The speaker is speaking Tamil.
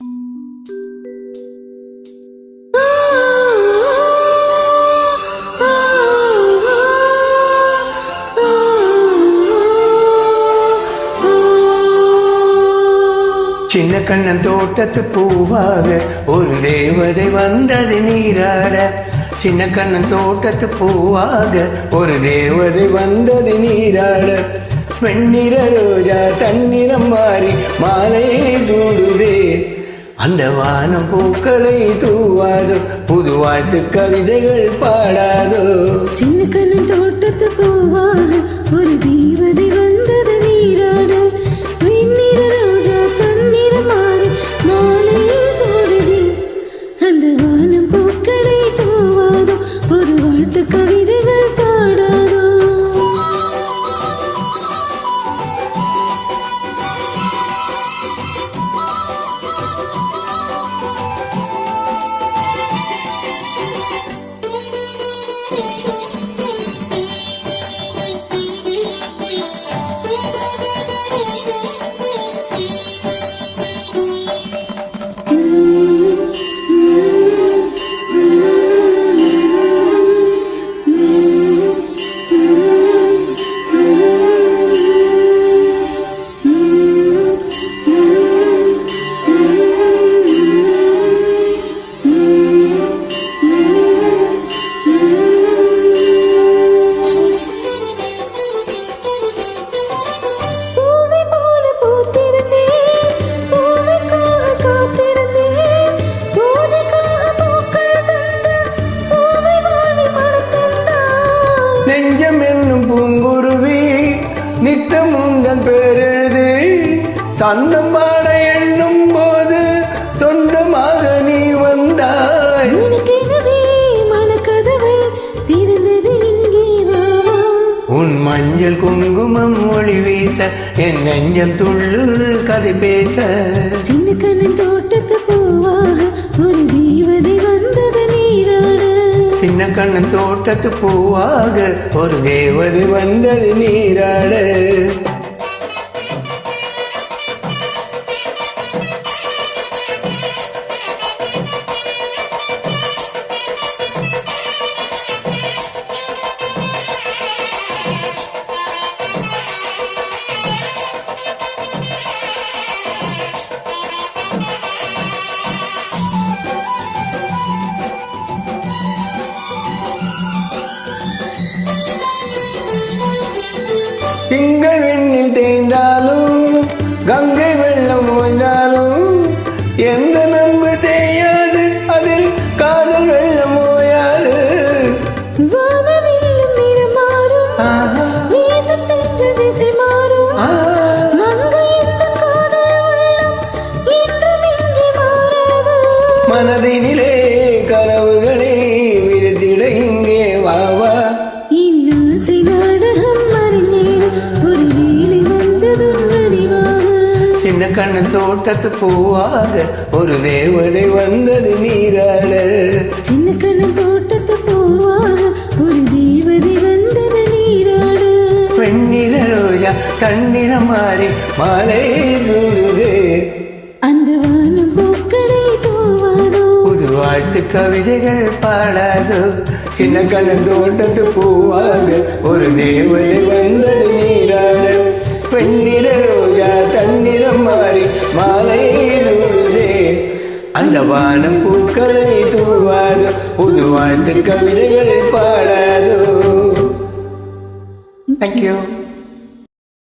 சின்ன கண்ணன் தோட்டத்து பூவாக ஒரு தேவதை வந்தது நீராட. சின்ன கண்ணன் தோட்டத்து பூவாக ஒரு தேவதை வந்தது நீராட. வெண்ணிற ரோஜா தன்னிறம் மாறி மாலையை தூடுதே. அந்த வானம் பூக்களை தூவாதோ, புது வாழ்த்து கவிதைகள் பாடாதோ. சின்ன கண்ணன் தோட்டத்து பூவாக ஒரு தேவதை வந்தது நீராட. வெண்ணிற ரோஜா தன்னிறம் மாறி மாலையை சூடுதே. அந்த வானம் பூக்களை தூவாதோ, புது வாழ்த்து கவிதைகள் பாடாதோ. நெஞ்சம் என்னும் பூங்குருவி நித்தம் உந்தன் பேரெழுது. சந்தம் பாட எண்ணும் போது சொந்தமாக நீ வந்தாய். உன் மஞ்சள் குங்குமம் ஒளி வீச என் நெஞ்சம் துள்ளுது கதை பேச. சின்ன கண்ணன் தோட்டத்து பூவாக ஒரு தேவதை வந்தது நீராட. சின்ன கண்ணன் தோட்டத்து பூவாக ஒரு தேவதை வந்தது நீராட. திங்கள் விண்ணில் தேய்ந்தாலும் கங்கை வெள்ளம் ஓய்ந்தாலும் எந்த நம்பு தேயாது, அதில் காதல் வெள்ளம் ஓயாது. மனதினிலே கனவுகளை விருத்திட இங்கே வாவா. சின்ன கண்ணன் தோட்டத்து பூவாக ஒரு தேவதை வந்தது நீராட. சின்ன கண்ணன் தோட்டத்து பூவாக ஒரு தேவதை வந்தது நீராட. வெண்ணிற ரோஜா தன்னிறம் மாறி மாலை தூடுதே. அந்த வானம் பூக்களை தூவாதோ, புது வாழ்த்து கவிதைகள் பாடாதோ. சின்ன கண்ணன் தோட்டத்து பூவாக ஒரு தேவதை வந்தது நீராட. வெண்ணிற ரோஜா தன்னிறம் மாறி மாலையிலே. அந்த வானம் பூக்களை தூவாதோ, புது வாழ்த்து கவிதைகள் பாடாதோ. Thank you.